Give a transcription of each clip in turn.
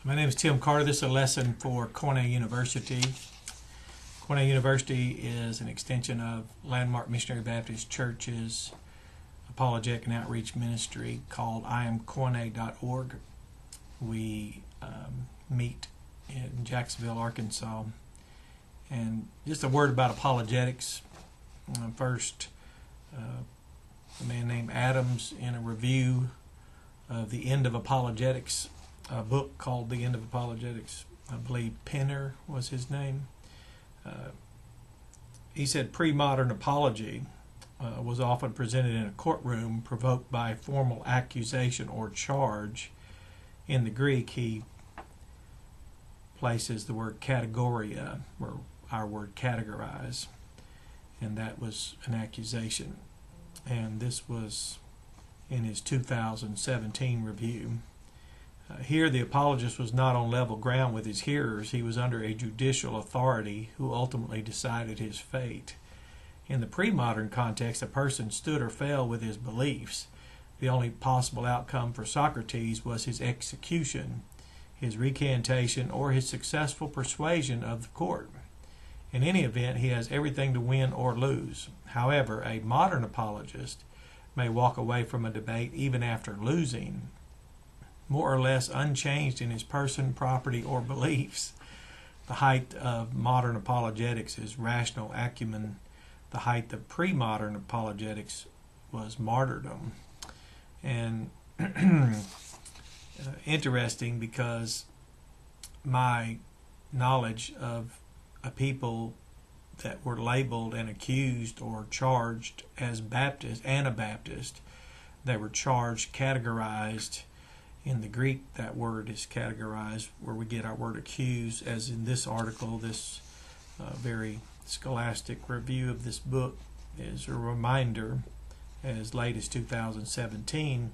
My name is Tim Carter. This is a lesson for Cornell University. Cornell University is an extension of Landmark Missionary Baptist Church's apologetic and outreach ministry called IamCornell.org. We meet in Jacksonville, Arkansas. And just a word about apologetics. First, a man named Adams, in a review of The End of Apologetics, a book called The End of Apologetics, I believe Penner was his name. He said premodern apology was often presented in a courtroom provoked by formal accusation or charge. In the Greek, he places the word categoria, or our word categorize, and that was an accusation. And this was in his 2017 review. Here, the apologist was not on level ground with his hearers. He was under a judicial authority who ultimately decided his fate. In the pre-modern context, a person stood or fell with his beliefs. The only possible outcome for Socrates was his execution, his recantation, or his successful persuasion of the court. In any event, he has everything to win or lose. However, a modern apologist may walk away from a debate even after losing, more or less unchanged in his person, property, or beliefs. The height of modern apologetics is rational acumen. The height of pre-modern apologetics was martyrdom. And interesting, because my knowledge of a people that were labeled and accused or charged as Baptist, Anabaptist, they were charged, categorized. In the Greek, that word is categorized, where we get our word accused, as in this article. This very scholastic review of this book is a reminder, as late as 2017,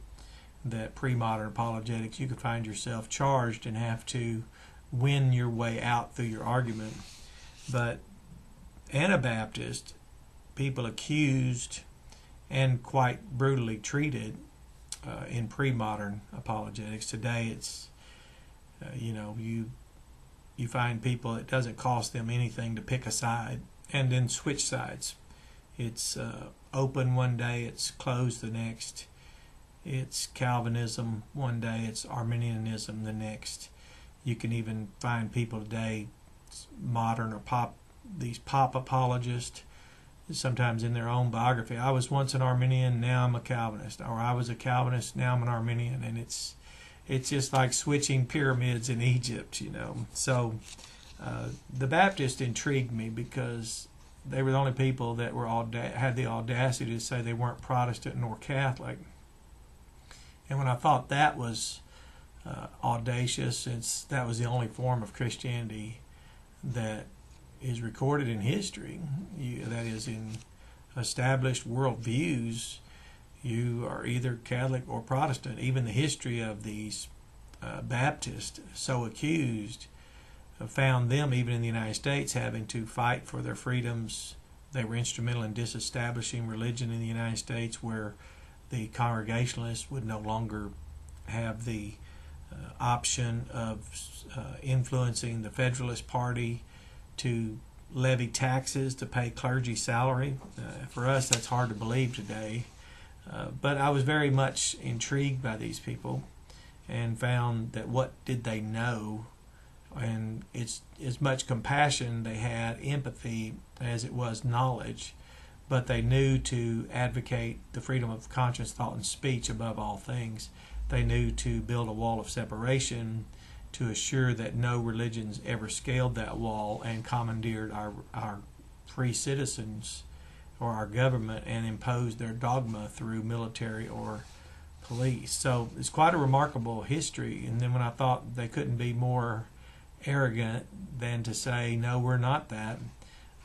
that pre-modern apologetics, you could find yourself charged and have to win your way out through your argument. But Anabaptist, people accused and quite brutally treated in pre-modern apologetics. Today, it's you find people, it doesn't cost them anything to pick a side and then switch sides. It's open one day, it's closed the next. It's Calvinism one day, it's Arminianism the next. You can even find people today, modern or these pop apologists, sometimes in their own biography. I was once an Arminian, now I'm a Calvinist, or I was a Calvinist, now I'm an Arminian. And it's just like switching pyramids in Egypt, So the Baptists intrigued me because they were the only people that were had the audacity to say they weren't Protestant nor Catholic. And when I thought that was audacious, since that was the only form of Christianity that is recorded in history, that is, in established worldviews, you are either Catholic or Protestant. Even the history of these Baptists, so accused, found them, even in the United States, having to fight for their freedoms. They were instrumental in disestablishing religion in the United States, where the Congregationalists would no longer have the option of influencing the Federalist Party to levy taxes to pay clergy salary. For us, that's hard to believe today. But I was very much intrigued by these people and found that what did they know? And it's as much compassion they had, empathy, as it was knowledge. But they knew to advocate the freedom of conscience, thought, and speech above all things. They knew to build a wall of separation to assure that no religions ever scaled that wall and commandeered our free citizens or our government and imposed their dogma through military or police. So it's quite a remarkable history. And then when I thought they couldn't be more arrogant than to say, no, we're not that,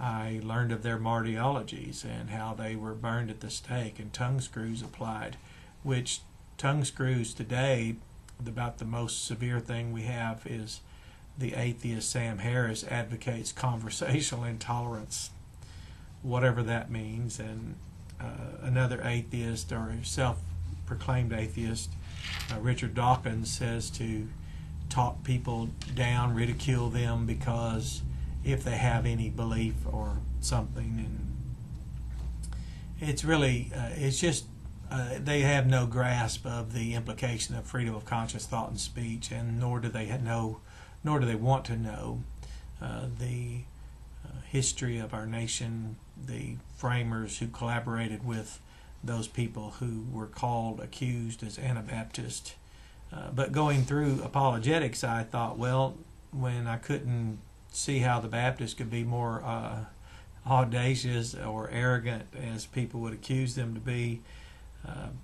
I learned of their martyrologies and how they were burned at the stake and tongue screws applied, which tongue screws today, about the most severe thing we have is the atheist Sam Harris advocates conversational intolerance, whatever that means. And another atheist, or self-proclaimed atheist, Richard Dawkins, says to talk people down, ridicule them because if they have any belief or something. And it's really, it's just, they have no grasp of the implication of freedom of conscious thought and speech, and nor do they want to know the history of our nation, the framers who collaborated with those people who were accused as Anabaptists. But going through Apologetics, I thought, well, when I couldn't see how the Baptists could be more audacious or arrogant, as people would accuse them to be,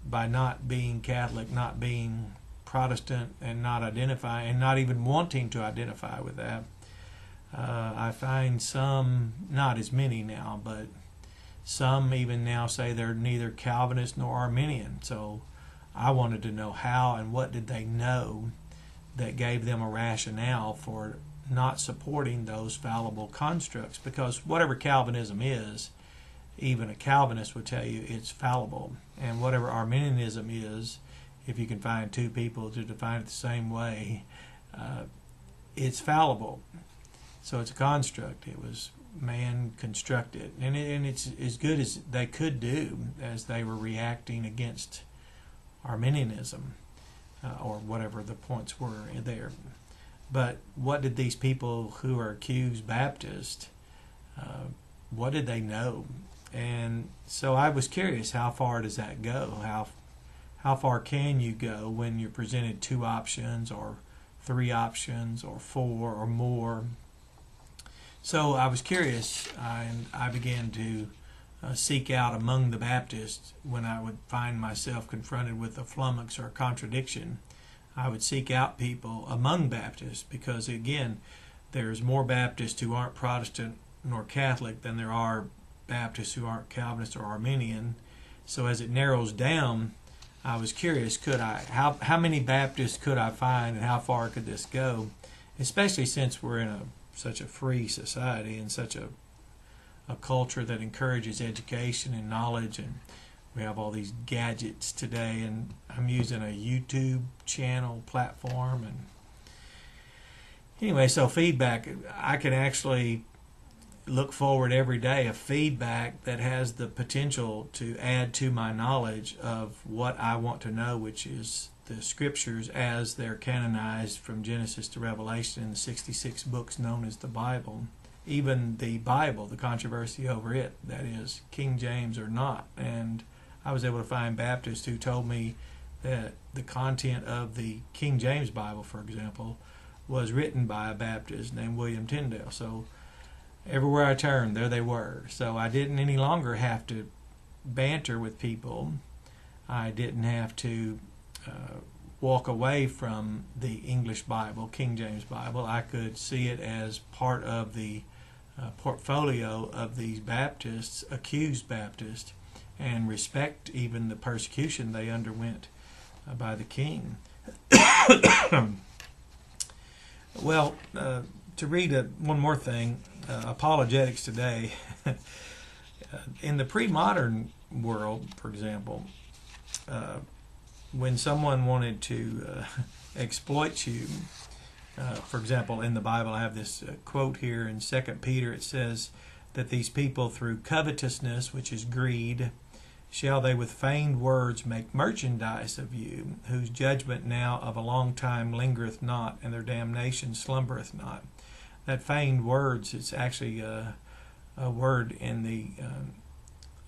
by not being Catholic, not being Protestant, and not identifying, and not even wanting to identify with that, I find some, not as many now, but some even now say they're neither Calvinist nor Arminian. So I wanted to know how and what did they know that gave them a rationale for not supporting those fallible constructs, because whatever Calvinism is, even a Calvinist would tell you it's fallible, and whatever Arminianism is, if you can find two people to define it the same way, it's fallible. So it's a construct. It was man constructed, and it's as good as they could do, as they were reacting against Arminianism, or whatever the points were there. But what did these people who are accused Baptist, what did they know? And so I was curious, how far does that go? How far can you go when you're presented two options or three options or four or more? So I was curious, and I began to seek out among the Baptists when I would find myself confronted with a flummox or a contradiction. I would seek out people among Baptists, because again, there's more Baptists who aren't Protestant nor Catholic than there are Baptists who aren't Calvinist or Arminian. So as it narrows down, I was curious, how many Baptists could I find, and how far could this go? Especially since we're in such a free society, and such a culture that encourages education and knowledge, and we have all these gadgets today, and I'm using a YouTube channel platform. And anyway, so feedback, I can actually look forward every day of feedback that has the potential to add to my knowledge of what I want to know, which is the scriptures as they're canonized from Genesis to Revelation in the 66 books known as the Bible. Even the Bible, the controversy over it, that is, King James or not. And I was able to find Baptists who told me that the content of the King James Bible, for example, was written by a Baptist named William Tyndale. So everywhere I turned, there they were. So I didn't any longer have to banter with people. I didn't have to walk away from the English Bible, King James Bible. I could see it as part of the portfolio of these Baptists, accused Baptists, and respect even the persecution they underwent by the king. Well, to read one more thing, Apologetics today, in the premodern world, for example, when someone wanted to exploit you, for example, in the Bible, I have this quote here in 2 Peter. It says that these people, through covetousness, which is greed, shall they with feigned words make merchandise of you, whose judgment now of a long time lingereth not, and their damnation slumbereth not. That feigned words, it's actually a word in the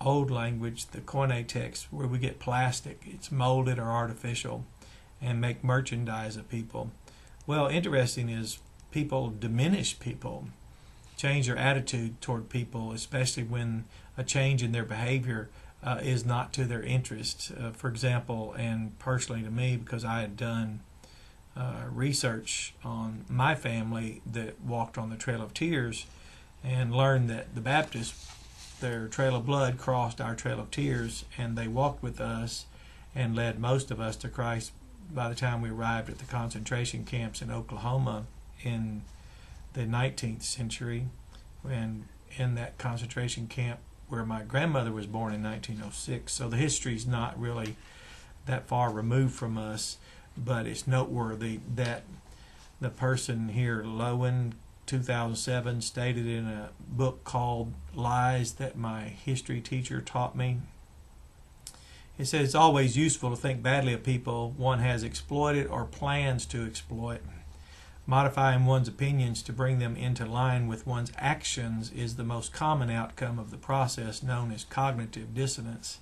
old language, the Koine text, where we get plastic. It's molded or artificial, and make merchandise of people. Well, interesting is people diminish people, change their attitude toward people, especially when a change in their behavior is not to their interest. For example, and personally to me, because I had done research on my family that walked on the Trail of Tears, and learned that the Baptists, their trail of blood crossed our trail of tears, and they walked with us and led most of us to Christ by the time we arrived at the concentration camps in Oklahoma in the 19th century, and in that concentration camp where my grandmother was born in 1906. So the history's not really that far removed from us, but it's noteworthy that The person here, Lowen, 2007, stated in a book called Lies That My History Teacher Taught Me. It says it's always useful to think badly of people one has exploited or plans to exploit. Modifying one's opinions to bring them into line with one's actions is the most common outcome of the process known as cognitive dissonance.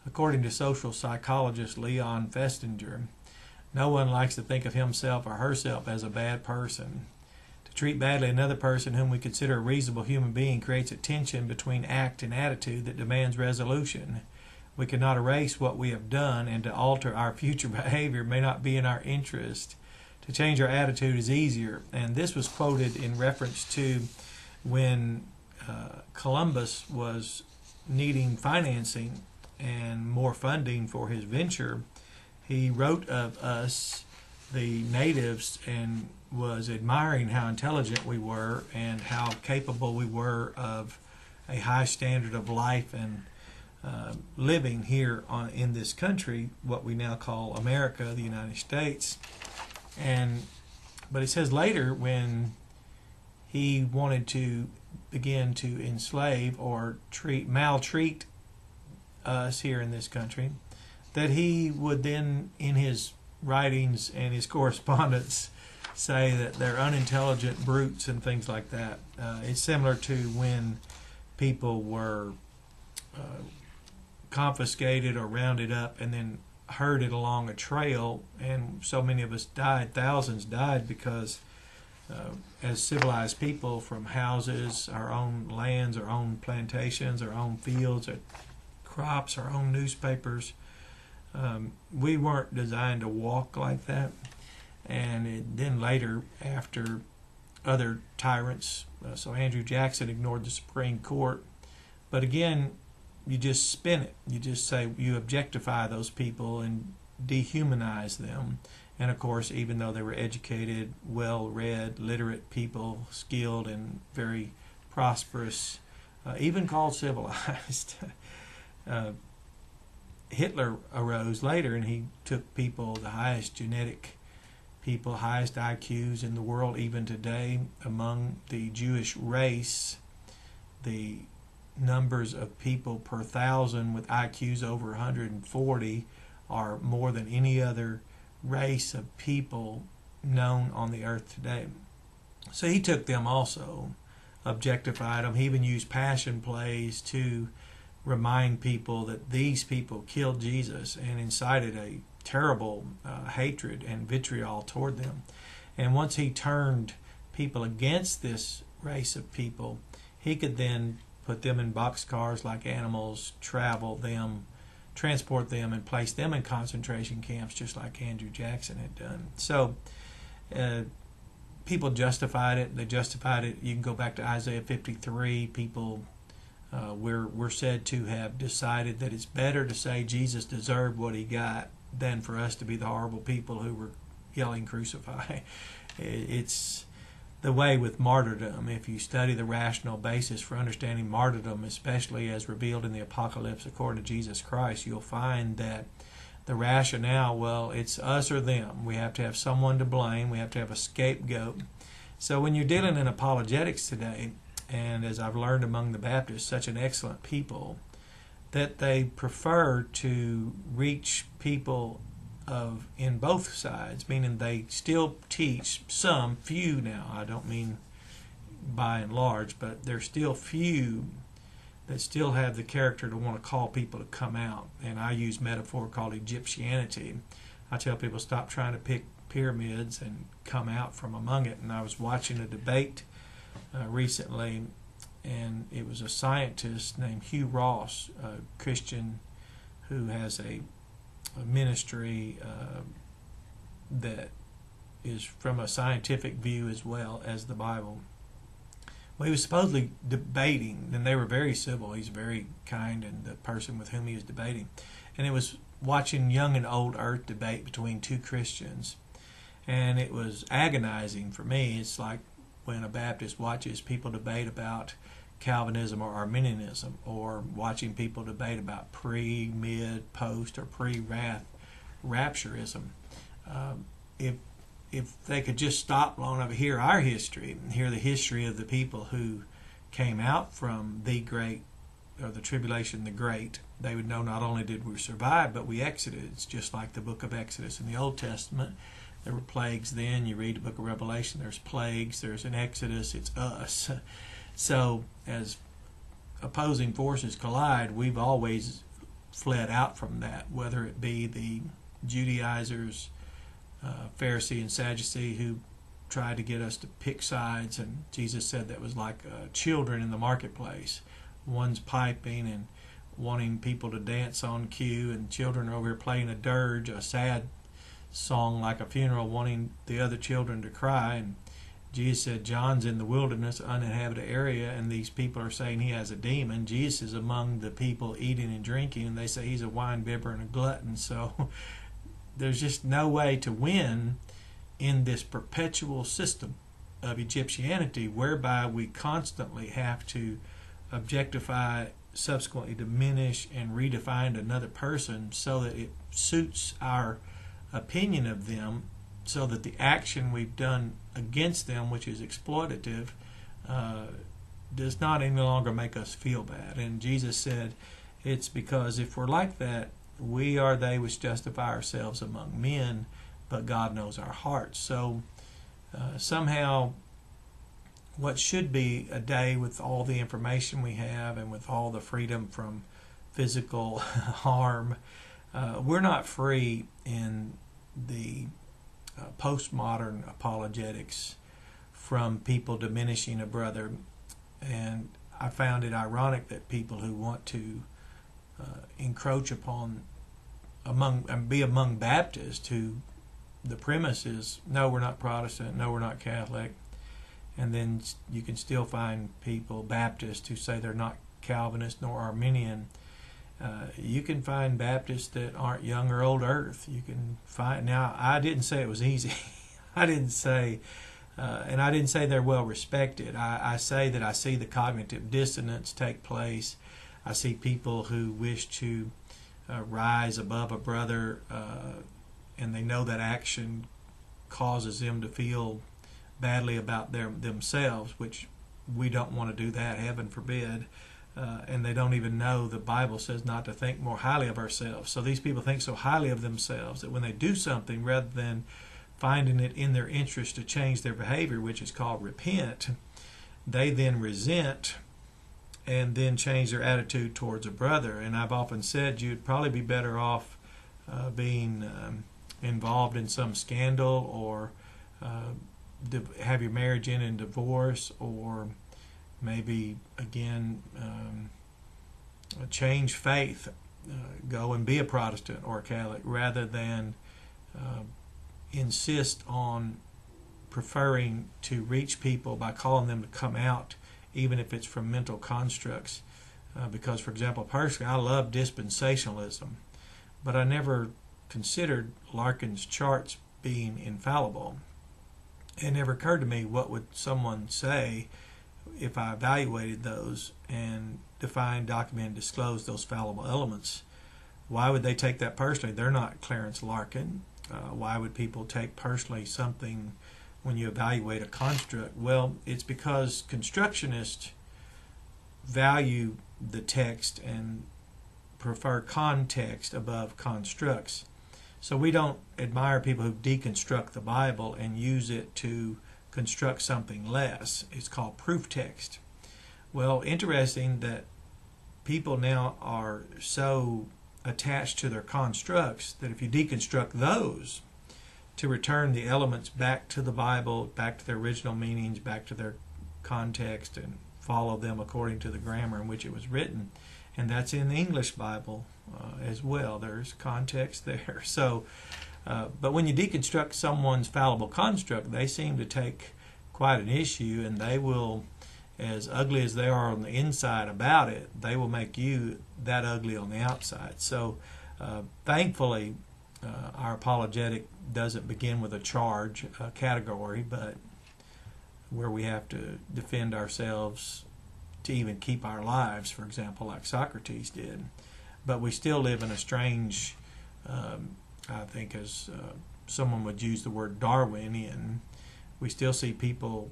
According to social psychologist Leon Festinger, no one likes to think of himself or herself as a bad person. To treat badly another person whom we consider a reasonable human being creates a tension between act and attitude that demands resolution. We cannot erase what we have done, and to alter our future behavior may not be in our interest. To change our attitude is easier, and this was quoted in reference to when Columbus was needing financing and more funding for his venture. He wrote of us, the natives, and was admiring how intelligent we were and how capable we were of a high standard of life and living here in this country, what we now call America, the United States. But it says later, when he wanted to begin to enslave or maltreat us here in this country, that he would then, in his writings and his correspondence, say that they're unintelligent brutes and things like that. It's similar to when people were confiscated or rounded up and then herded along a trail, and so many of us died, thousands died, because as civilized people, from houses, our own lands, our own plantations, our own fields, our crops, our own newspapers, we weren't designed to walk like that. And then later, after other tyrants, so Andrew Jackson ignored the Supreme Court, but again, you just spin it. You just say you objectify those people and dehumanize them. And of course, even though they were educated, well-read, literate people, skilled and very prosperous, even called civilized, Hitler arose later, and he took people, the highest genetic people, highest IQs in the world even today. Among the Jewish race, the numbers of people per thousand with IQs over 140 are more than any other race of people known on the earth today. So he took them also, objectified them. He even used passion plays to remind people that these people killed Jesus and incited a terrible hatred and vitriol toward them. And once he turned people against this race of people, he could then put them in boxcars like animals, transport them, and place them in concentration camps just like Andrew Jackson had done. So people justified it. They justified it. You can go back to Isaiah 53. People we're said to have decided that it's better to say Jesus deserved what he got than for us to be the horrible people who were yelling crucify. It's the way with martyrdom. If you study the rational basis for understanding martyrdom, especially as revealed in the Apocalypse according to Jesus Christ, you'll find that the rationale, well, it's us or them. We have to have someone to blame. We have to have a scapegoat. So when you're dealing in apologetics today, and as I've learned among the Baptists, such an excellent people, that they prefer to reach people in both sides, meaning they still teach some, few now, I don't mean by and large, but there's still few that still have the character to want to call people to come out. And I use metaphor called Egyptianity. I tell people stop trying to pick pyramids and come out from among it. And I was watching a debate recently, and it was a scientist named Hugh Ross, a Christian who has a ministry that is from a scientific view as well as the Bible. Well, he was supposedly debating, and they were very civil. He's very kind, and the person with whom he was debating. And it was watching young and old earth debate between two Christians. And it was agonizing for me. It's like when a Baptist watches people debate about Calvinism or Arminianism, or watching people debate about pre, mid, post, or pre-wrath rapturism. if they could just stop long enough to hear our history, and hear the history of the people who came out from the great, or the tribulation, the great, they would know not only did we survive, but we exited. It's just like the book of Exodus in the Old Testament. There were plagues then. You read the book of Revelation, there's plagues, there's an Exodus, it's us. So as opposing forces collide, we've always fled out from that, whether it be the Judaizers, Pharisee and Sadducee, who tried to get us to pick sides, and Jesus said that was like children in the marketplace. One's piping and wanting people to dance on cue, and children are over here playing a dirge, a sad song like a funeral, wanting the other children to cry. And Jesus said, John's in the wilderness, uninhabited area, and these people are saying he has a demon. Jesus is among the people eating and drinking, and they say he's a wine bibber and a glutton. So there's just no way to win in this perpetual system of Egyptianity, whereby we constantly have to objectify, subsequently diminish, and redefine another person so that it suits our opinion of them, so that the action we've done against them, which is exploitative, does not any longer make us feel bad. And Jesus said, it's because if we're like that, we are they which justify ourselves among men, but God knows our hearts. So somehow what should be a day with all the information we have and with all the freedom from physical harm, we're not free in the postmodern apologetics from people diminishing a brother. And I found it ironic that people who want to encroach upon be among Baptists, who the premise is, no, we're not Protestant, no, we're not Catholic, and then you can still find people, Baptists, who say they're not Calvinist nor Arminian. You can find Baptists that aren't young or old earth. You can find, now I didn't say it was easy. I didn't say, and I didn't say they're well respected. I say that I see the cognitive dissonance take place. I see people who wish to rise above a brother, and they know that action causes them to feel badly about themselves, which we don't want to do that, heaven forbid. And they don't even know the Bible says not to think more highly of ourselves. So these people think so highly of themselves that when they do something, rather than finding it in their interest to change their behavior, which is called repent, they then resent and then change their attitude towards a brother. And I've often said you'd probably be better off being involved in some scandal, or have your marriage end in divorce, or maybe again change faith, go and be a Protestant or a Catholic, rather than insist on preferring to reach people by calling them to come out, even if it's from mental constructs. Because, for example, personally, I love dispensationalism, but I never considered Larkin's charts being infallible. It never occurred to me, what would someone say if I evaluated those and defined, documented, disclosed those fallible elements? Why would they take that personally? They're not Clarence Larkin. Why would people take personally something when you evaluate a construct? Well, it's because constructionists value the text and prefer context above constructs. So we don't admire people who deconstruct the Bible and use it to construct something less. It's called proof text. Well, interesting that people now are so attached to their constructs that if you deconstruct those to return the elements back to the Bible, back to their original meanings, back to their context, and follow them according to the grammar in which it was written, and that's in the English Bible as well. There's context there. So, but when you deconstruct someone's fallible construct, they seem to take quite an issue, and they will, as ugly as they are on the inside about it, they will make you that ugly on the outside. So thankfully, our apologetic doesn't begin with a charge category, but where we have to defend ourselves to even keep our lives, for example, like Socrates did. But we still live in a strange, I think as someone would use the word Darwinian, we still see people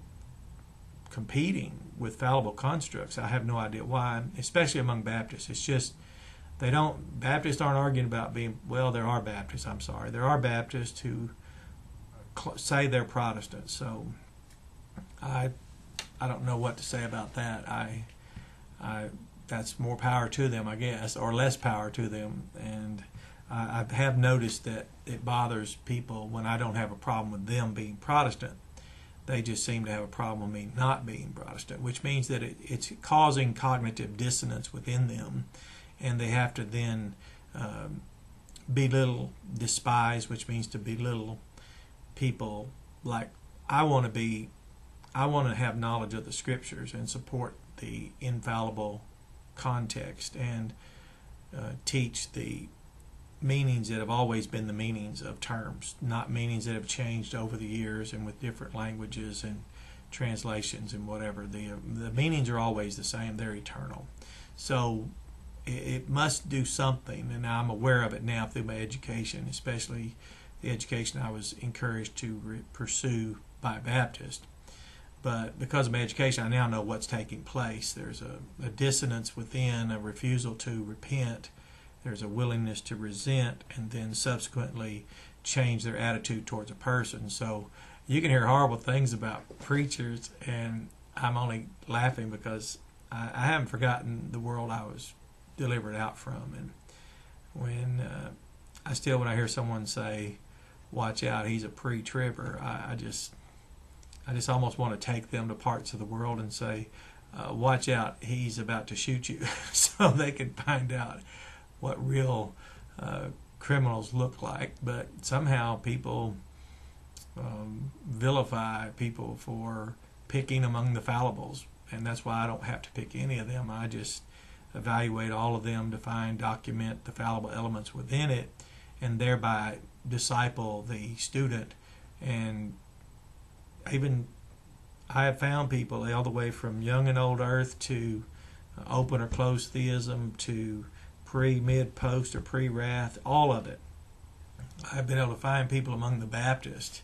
competing with fallible constructs. I have no idea why, especially among Baptists. It's just Baptists aren't arguing about being, well, there are Baptists, I'm sorry. There are Baptists who say they're Protestants. So I don't know what to say about that. That's more power to them, I guess, or less power to them. And I have noticed that it bothers people when I don't have a problem with them being Protestant. They just seem to have a problem with me not being Protestant, which means that it's causing cognitive dissonance within them, and they have to then belittle, despise, which means to belittle people. Like I want to have knowledge of the Scriptures and support the infallible context and teach the meanings that have always been the meanings of terms, not meanings that have changed over the years and with different languages and translations and whatever. The meanings are always the same. They're eternal. So it must do something, and I'm aware of it now through my education, especially the education I was encouraged to pursue by Baptist. But because of my education, I now know what's taking place. There's a dissonance within, a refusal to repent. There's a willingness to resent and then subsequently change their attitude towards a person. So you can hear horrible things about preachers, and I'm only laughing because I haven't forgotten the world I was delivered out from. And when I hear someone say, "Watch out, he's a pre-tribber," I just almost want to take them to parts of the world and say, "Watch out, he's about to shoot you," so they can find out what real criminals look like. But somehow people vilify people for picking among the fallibles, and that's why I don't have to pick any of them. I just evaluate all of them to document the fallible elements within it, and thereby disciple the student. And even I have found people all the way from young and old earth to open or closed theism to pre, mid, post, or pre-wrath, all of it. I've been able to find people among the Baptists,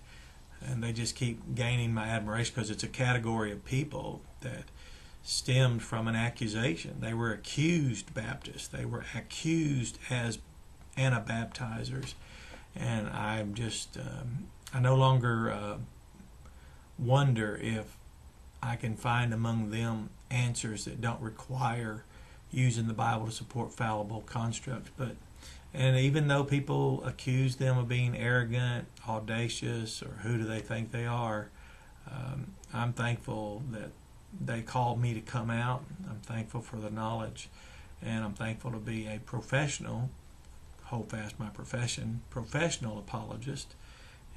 and they just keep gaining my admiration because it's a category of people that stemmed from an accusation. They were accused Baptists. They were accused as Anabaptizers, and I'm just, I no longer wonder if I can find among them answers that don't require using the Bible to support fallible constructs. And even though people accuse them of being arrogant, audacious, or who do they think they are, I'm thankful that they called me to come out. I'm thankful for the knowledge, and I'm thankful to be a professional, hold fast my profession, professional apologist.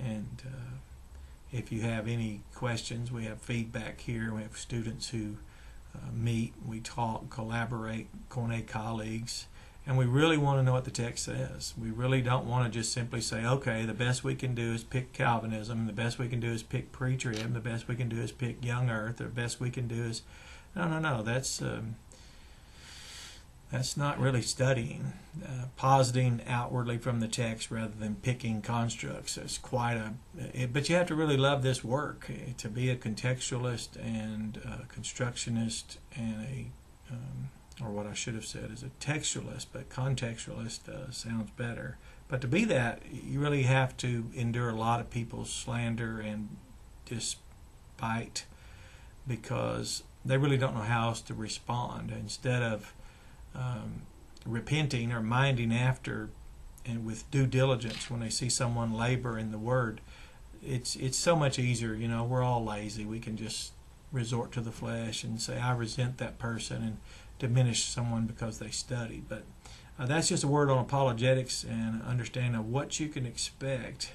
And if you have any questions, we have feedback here. We have students who meet, we talk, collaborate, Cornet colleagues, and we really want to know what the text says. We really don't want to just simply say, okay, the best we can do is pick Calvinism, the best we can do is pick pre-trib, the best we can do is pick young earth, the best we can do is... No, that's not really studying. Positing outwardly from the text rather than picking constructs. It's quite but you have to really love this work to be a contextualist and a constructionist and or what I should have said is a textualist, but contextualist sounds better. But to be that, you really have to endure a lot of people's slander and despite, because they really don't know how else to respond. Instead of repenting or minding after and with due diligence when they see someone labor in the Word, it's so much easier. We're all lazy. We can just resort to the flesh and say, I resent that person, and diminish someone because they study. But that's just a word on apologetics and understanding of what you can expect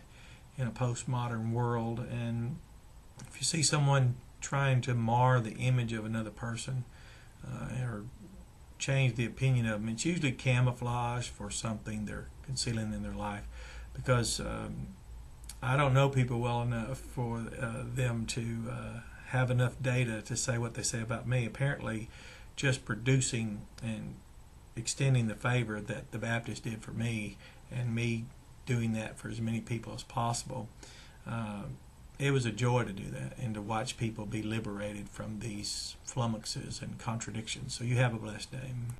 in a postmodern world. And if you see someone trying to mar the image of another person or change the opinion of them, it's usually camouflage for something they're concealing in their life, because I don't know people well enough for them to have enough data to say what they say about me. Apparently just producing and extending the favor that the Baptists did for me, and me doing that for as many people as possible. It was a joy to do that and to watch people be liberated from these flummoxes and contradictions. So you have a blessed day.